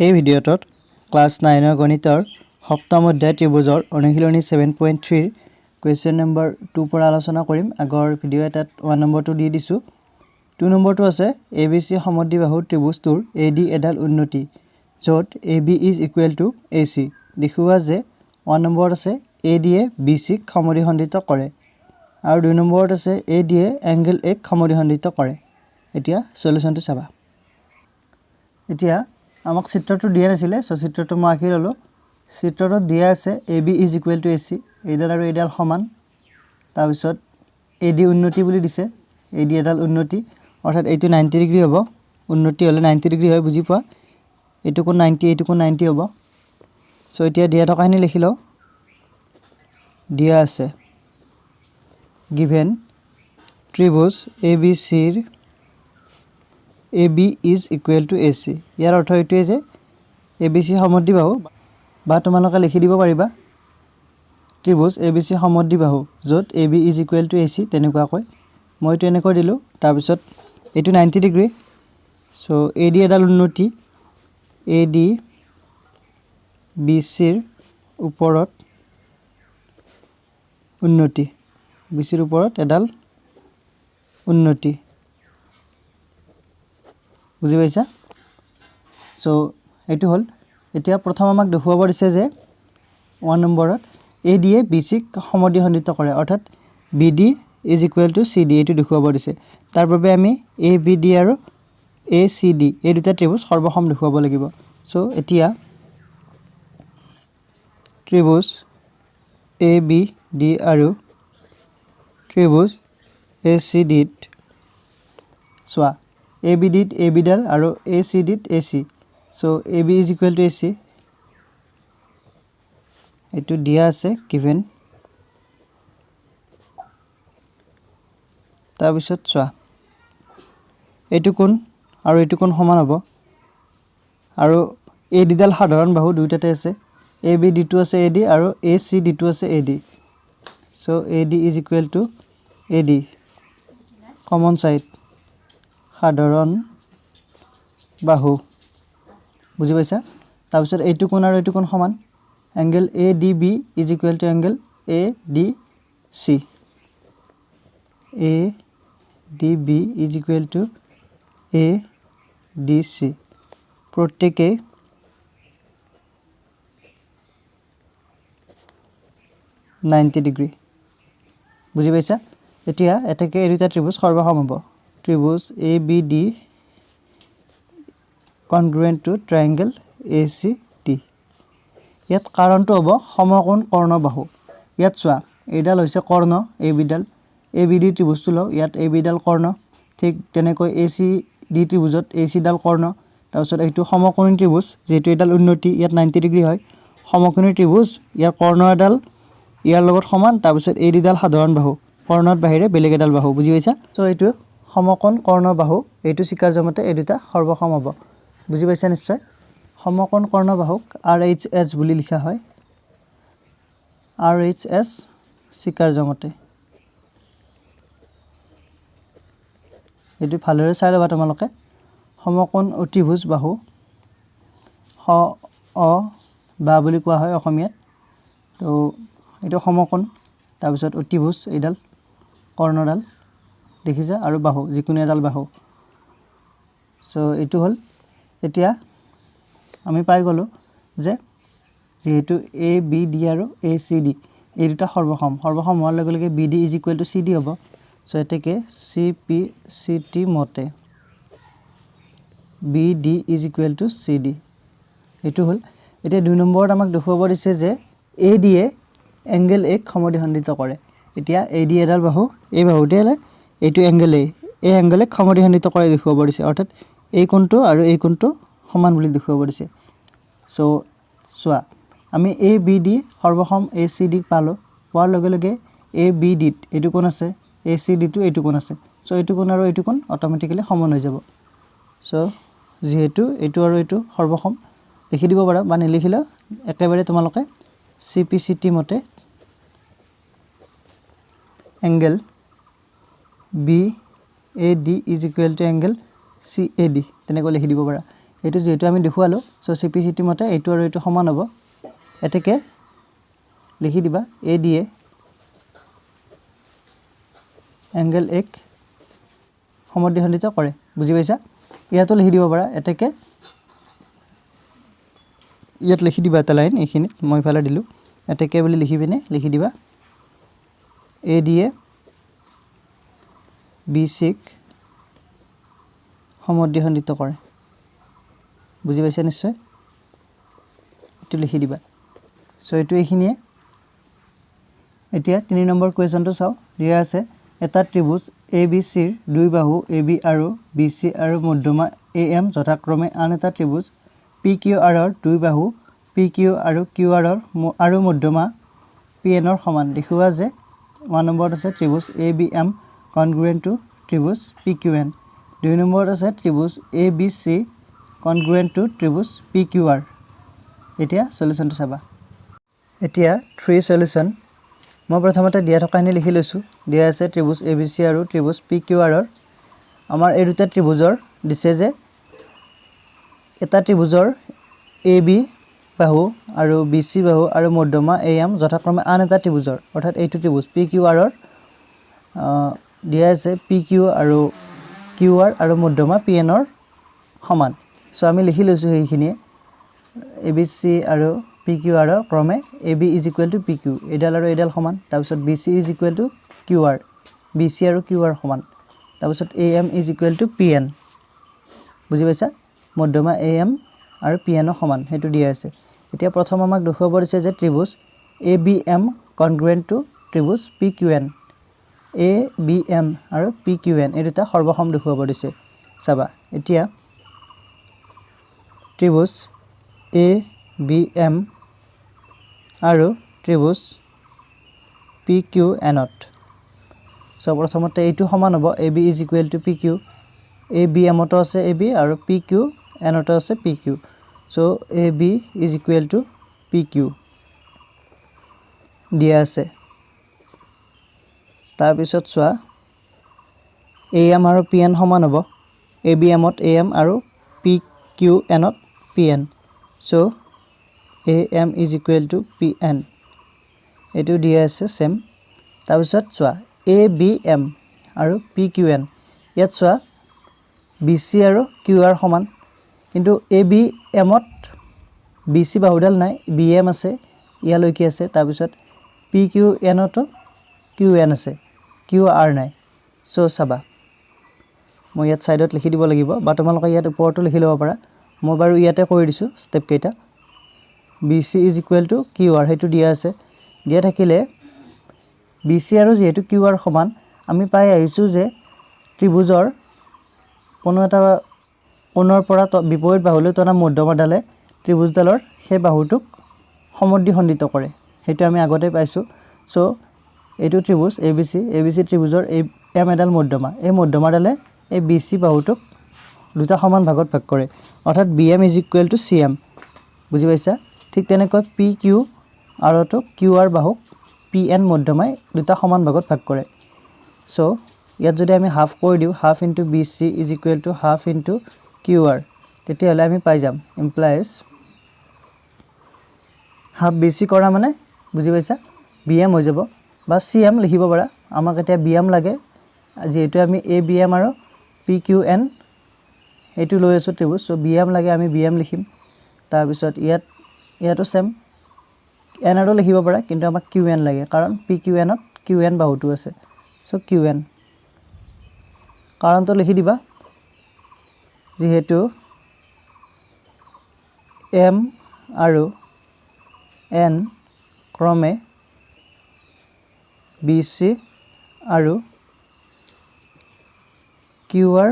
এই ভিডিঅ'টোত ক্লাছ 9 গণিতৰ সপ্তম অধ্যায় ত্ৰিভুজৰ অনুশীলনী 7.3 কুৱেশ্যন নম্বৰ 2 পৰা আলোচনা কৰিম। আগৰ ভিডিঅ' এটাত 1 নম্বৰটো দি দিছো। 2 নম্বৰটো আছে ABC সমদ্বিবাহু ত্ৰিভুজটোৰ AD এডাল উন্নতি য'ত AB is equal to AC। দেখুৱা যে 1 নম্বৰত আছে AD এ BC ক সমদ্বিখণ্ডিত কৰে আৰু 2 নম্বৰত আছে AD এ এংগল A ক সমদ্বিখণ্ডিত কৰে। এতিয়া সলিউশনটো চাবা। এতিয়া আমাক চিত্ৰটো দিয়া নাছিলে, সো চিত্ৰটো মই আঁকি ললো। চিত্ৰটোত দিয়া আছে AB is equal to AC, এইডাল আৰু এইডাল সমান। তাৰ পিছত AD উন্নতি বুলি দিছে, AD এডাল উন্নতি অৰ্থাৎ এইটো 90 ডিগ্ৰী হ'ব। উন্নতি হলে 90 ডিগ্ৰী হয়, বুজি পোৱা। এইটো কোণ 90, এইটো কোণ 90 হ'ব। সো এতিয়া দিয়া থকাখিনি লিখি লও। দিয়া আছে given ত্ৰিভুজ ABC ৰ AB is equal to AC। ইয়াৰ অৰ্থ এইটোৱে যে ABC সমদ্বিবাহু বা তোমালোকে লিখি দিব পাৰিবা ত্ৰিভুজ ABC সমদ্বিবাহু য'ত AB is equal to AC তেনেকুৱাকৈ মইটো এনেকৈ দিলো। তাৰ পিছত এইটো 90 ডিগ্ৰী, সো AD এডাল উন্নতি AD BC ৰ ওপৰত উন্নতি, BC ৰ ওপৰত এডাল উন্নতি, বুজি পাইছা। সো এইটো হল। এতিয়া প্ৰথম আমাক দেখুৱাব দিছে যে 1 নম্বৰত AD এ BC ক সমদ্বিখণ্ডিত কৰে অৰ্থাৎ BD is equal to CD এইটো দেখুৱাব দিছে। তাৰ বাবে আমি ABD আৰু ACD এই দুটা ত্ৰিভুজ সৰ্বসম দেখুৱাব লাগিব। সো এতিয়া ত্ৰিভুজ ABD আৰু ত্ৰিভুজ ACD ত চোৱা ABD ত AB ডাল আৰু ACD to AC। So AB is equal to AC এইটো দিয়া আছে given। তাৰ পিছত চোৱা এইটো কোণ আৰু এইটো কোণ সমান হ'ব আৰু AD ডাল সাধাৰণ বাহু দুইটাতে আছে। ABD টো আছে AD আৰু ACD টো আছে AD। So AD is equal to AD common side সাধাৰণ বাহু, বুজি পাইছা। তাৰ পিছত এইটো কোণ আৰু এইটো কোণ সমান। Angle ADB is equal to angle ADC। ADB is equal to ADC প্ৰত্যেকে ডিগ্ৰী, বুজি পাইছা। এতিয়া এটাকে এই দুটা ত্ৰিভুজ সৰ্বসম হ'ব। ত্ৰিভুজ ABD congruent to triangle ACD। ইয়াত কাৰণটো হ'ব সমকোণ কৰ্ণবাহু। ইয়াত চোৱা এইডাল হৈছে কৰ্ণ AB ডাল, ABD ত্ৰিভুজটো লও, ইয়াত AB ডাল কৰ্ণ, ঠিক তেনেকৈ ACD ত্ৰিভুজত AC ডাল কৰ্ণ। তাৰ পিছত এইটো সমকোণী ত্ৰিভুজ যেটো এডাল উন্নতি ইয়াত 90 ডিগ্ৰী হয়। সমকোণী ত্ৰিভুজ ইয়াৰ কৰ্ণ এডাল ইয়াৰ লগত সমান। তাৰ পিছত AD ডাল সাধাৰণ বাহু, কৰ্ণৰ বাহিৰে বেলেগ এডাল বাহু, বুজি পাইছা। সো এইটো সমকোণ কৰ্ণবাহু, এইটো স্বীকাৰ্যমতে এই দুটা সৰ্বসম হ'ব, বুজি পাইছা নিশ্চয়। সমকোণ কৰ্ণবাহুক RHS বুলি লিখা হয়, RHS স্বীকাৰ্যমতে। এইটো ভালদৰে চাই ল'বা তোমালোকে। সমকোণ অতিভুজ বাহু বা বুলি কোৱা হয় অসমীয়াত। তো এইটো সমকোণ, তাৰপিছত অতিভুজ এইডাল কৰ্ণডাল দেখিছা আৰু বাহু যিকোনো এডাল বাহু। সো এইটো হ'ল। এতিয়া আমি পাই গলো যে যেহেতু ABD আৰু ACD এই দুটা সৰ্বসম হোৱাৰ লগে লগে BD is equal to CD হ'ব। সো এতেকে CPCT মতে BD is equal to CD এইটো হ'ল। এতিয়া 2 নম্বৰত আমাক দেখুৱাব দিছে যে AD এ এংগল A ক সমদ্বিখণ্ডিত কৰে। এতিয়া AD এডাল বাহু, এই বাহুটোৱে এইটো এংগল A, এই এংগল A ক সমদ্বিখণ্ডিত কৰে দেখুৱাব দিছে অৰ্থাৎ এই কোণটো আৰু এই কোণটো সমান বুলি দেখুৱাব দিছে। সো চোৱা আমি ABD সৰ্বসম ACD পালো, পোৱাৰ লগে লগে ABD ত এইটো কোণ আছে, ACD টো এইটো কোণ আছে। সো এইটো কোণ আৰু এইটো কোণ অটোমেটিক্যালি সমান হৈ যাব। সো যেহেতু এইটো আৰু এইটো সৰ্বসম লিখি দিব পাৰা বা নিলিখিলেও একেবাৰে তোমালোকে CPCT মতে angle BAD is equal to angle CAD তেনেকৈ লিখি দিব পাৰা। এইটো যেহেতু আমি দেখুৱালো সো সিপিসিটি মতে এইটো আৰু এইটো সমান হ'ব এতেকে লিখি দিবা ADA এংগেল এক সমদ্বিখণ্ডিত কৰে বুজি পাইছা ইয়াতো লিখি দিব পাৰা এতেকে ইয়াত লিখি দিবা এটা লাইন এইখিনি মই ফালে দিলো এতেকে বুলি লিখি বিনে লিখি দিবা ADA BC সমদ্বিখণ্ডিত কৰে বুজি পাইছা নিশ্চয় এটো লিখি দিবা সো এটো এইখিনিয়ে এতিয়া 3 নম্বৰ কোৱেশ্চনটো চাও দিয়া আছে এটা ত্ৰিভুজ ABC ৰ দুই বাহু AB আৰু BC আৰু মধ্যমা AM যথাক্ৰমে আন এটা ত্ৰিভুজ PQR ৰ দুই বাহু PQ আৰু QR ৰ আৰু মধ্যমা PN ৰ সমান দেখুৱা যে 1 নম্বৰত আছে ত্ৰিভুজ ABM congruent to ত্ৰিভুজ PQN 2 নম্বৰত আছে ত্ৰিভুজ ABC congruent to ত্ৰিভুজ PQR এতিয়া সলিউশনটো চাবা এতিয়া 3 সলিউশন মই প্ৰথমতে দিয়া থকাখিনি লিখি লৈছো দিয়া আছে ত্ৰিভুজ ABC আৰু ত্ৰিভুজ PQR ৰ আমাৰ এই দুটা ত্ৰিভুজৰ দিছে যে এটা ত্ৰিভুজৰ AB বাহু আৰু BC বাহু আৰু মধ্যমা AM যথাক্ৰমে আন এটা ত্ৰিভুজৰ অৰ্থাৎ এইটো ত্ৰিভুজ PQR ৰ দিয়া আছে PQ আৰু QR আৰু মধ্যমা PN ৰ সমান সো আমি লিখি লৈছো এইখিনি ABC আৰু PQR ৰ ক্ৰমে AB = PQ এডাল আৰু এডাল সমান তাৰ পিছত BC = QR BC আৰু QR সমান তাৰ পিছত AM = PN বুজি পাইছা মধ্যমা AM আৰু PN ৰ সমান হেতু দিয়া আছে এতিয়া প্ৰথম আমাক দেখুৱাব দিছে যে ত্ৰিভুজ ABM congruent to ত্ৰিভুজ PQN ABM আৰু PQN এই দুটা সৰ্বসম দেখুৱাব দিছে চাবা এতিয়া ত্ৰিভুজ ABM আৰু ত্ৰিভুজ PQN সো প্ৰথমতে এইটো সমান হ'ব AB = PQ ABM তো আছে AB আৰু PQN তো আছে PQ সো AB = PQ দিয়া আছে তাৰ পিছত চোৱা AM আৰু PN সমান হ'ব ABM ত AM আৰু PQN to PN so AM = PN এটো দিয়া আছে সেম তাৰ পিছত চোৱা ABM আৰু PQN ইয়াত চোৱা BC আৰু QR সমান কিন্তু ABM ত BC বাহুডাল নাই BM আছে ইয়ালৈকে আছে তাৰ পিছত PQN তো QN আছে QR নাই সো চাবা মই ইয়াত সাইডত লিখি দিব লাগিব বা তোমালোকে ইয়াত ওপৰটো লিখি লব পাৰা মই বাৰু ইয়াতে কৰি দিছো স্টেপ কেইটা BC = QR হেতু দিয়া আছে দিয়া থাকিলে BC আৰু যেহেতু QR সমান আমি পাই আহিছো যে ত্ৰিভুজৰ কোণৰ পৰা বিপৰীত বাহুলৈ টনা মধ্যমাডালে ত্ৰিভুজডালৰ সেই বাহুটোক সমদ্বিখণ্ডিত কৰে হেতু আমি আগতে পাইছো সো এইটো ত্ৰিভুজ ABC ত্ৰিভুজৰ M এডাল মধ্যমা এই মধ্যমাডালে এই BC বাহুটোক দুটা সমান ভাগত ভাগ কৰে অৰ্থাৎ BM = CM বুজি পাইছা ঠিক তেনেকৈ PQ আৰু তো QR বাহুক PN মধ্যমাই দুটা সমান ভাগত ভাগ কৰে সো ইয়াত যদি আমি হাফ কৰি দিও half into BC = half into QR তেতিয়াহলে আমি পাই যাম ইমপ্লাইজ হাফ BC কৰা মানে বুজি পাইছা BM হৈ যাব বা CM লিখিব পাৰা আমাক এতিয়া BM লাগে যেহেতু আমি ABM আৰু PQN এটো লৈ আছো ত্ৰিভুজ সো BM লাগে আমি BM লিখিম তাৰ পিছত ইয়াতো সেম N আৰু লিখিব পাৰা কিন্তু আমাক QN লাগে কাৰণ PQN ত QN বাহুটো আছে সো QN কাৰণটো লিখি দিবা যেহেতু M আৰু N ক্ৰমে BC আৰু QR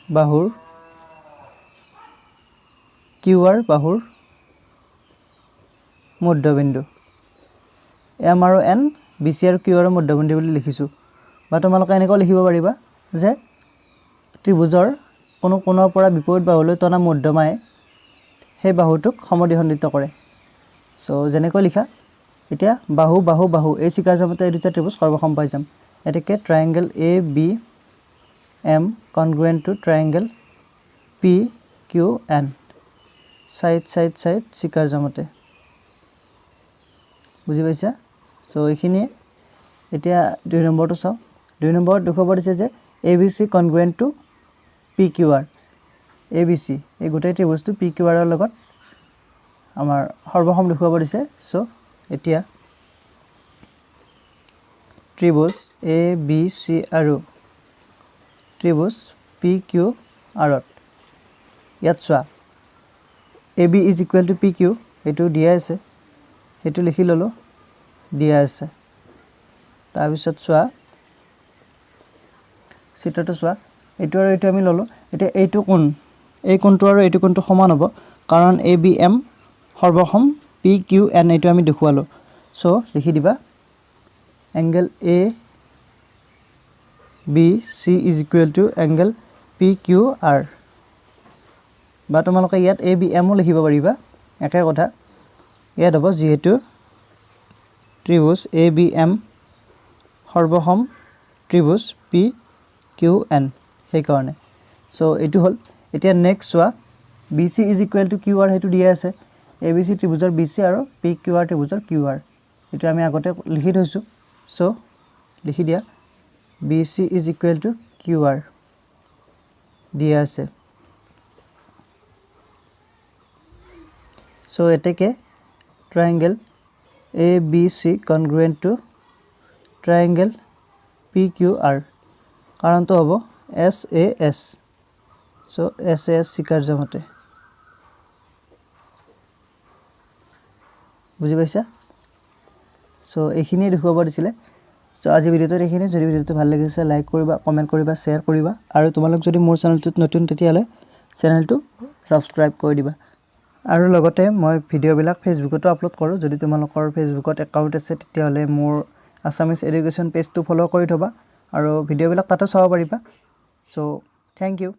বাহুৰ মধ্যবিন্দু M আৰু N BC আৰু QR ৰ মধ্যবিন্দু বুলি লিখিছো বা তোমালোকে এনেকৈ লিখিব পাৰিবা যে ত্ৰিভুজৰ কোনো কোণৰ পৰা বিপৰীত বাহুলৈ টনা মধ্যমাই সেই বাহুটোক সমদ্বিখণ্ডিত কৰে সো যেনেকৈ লিখা এতিয়া বাহু এই চিকাৰ জমতে এই দুটা ত্ৰিভুজ সৰ্বসম পাই যাম এতেকে triangle ABM congruent to triangle P Q N side side side শিকাৰ জামতে বুজি পাইছা সো এইখিনি এতিয়া 2 নম্বৰটো চাও 2 নম্বৰত দেখুৱাব দিছে যে ABC congruent to PQR ABC এই গোটেই ত্ৰিভুজটো PQR ৰ লগত আমাৰ সৰ্বসম দেখুৱাব দিছে সো এতিয়া ত্ৰিভুজ ABC আৰু ত্ৰিভুজ PQR ত ইয়াত চোৱা AB is equal to PQ এটো দিয়া আছে এটো লিখি ললো দিয়া আছে তাৰ পিছত চোৱা চিত্ৰটো চোৱা এটো আৰু এটো আমি ললো এতিয়া এইটো কোণ এই কোণটো আৰু এইটো কোণটো সমান হ'ব কাৰণ ABM সৰ্বসম PQN এটো আমি দেখুৱালো সো লিখি দিবা angle ABC is equal to angle PQR বা তোমালোকে ইয়াত ABM ও লিখিব পাৰিবা একে কথা ইয়াত হ'ব যেহেতু ত্ৰিভুজ ABM সৰ্বসম ত্ৰিভুজ PQN সেই কাৰণে সো এটো হল এতিয়া নেক্সট চোৱা BC is equal to QR হেতু দিয়া আছে ABC ত্ৰিভুজৰ BC আৰু PQR ত্ৰিভুজৰ QR এটো আমি আগতে লিখি থৈছো সো লিখি দিয়া BC is equal to QR দিয়া আছে সো এতেকে triangle ABC congruent to triangle PQR কাৰণটো হ'ব SAS সো SAS শিকাৰ জামতে বুজি পাইছা সো এইখিনি দেখুৱাব দিছিলে সো আজি ভিডিওটো এইখিনি যদি ভিডিওটো ভাল লাগিছে লাইক কৰিবা কমেন্ট কৰিবা শেয়াৰ কৰিবা আৰু তোমালোক যদি মোৰ চেনেলটোত নতুন তেতিয়ালে চেনেলটো সাবস্ক্ৰাইব কৰি দিবা আৰু লগতে মই ভিডিওবিলাক ফেসবুকতো আপলোড কৰো যদি তোমালোকৰ ফেসবুকত একাউন্ট আছে তেতিয়ালে মোৰ আসামিজ এডুকেশ্যন পেজটো ফলো কৰি থবা আৰু ভিডিওবিলাক তাতে চাব পাৰিবা সো থ্যাংক ইউ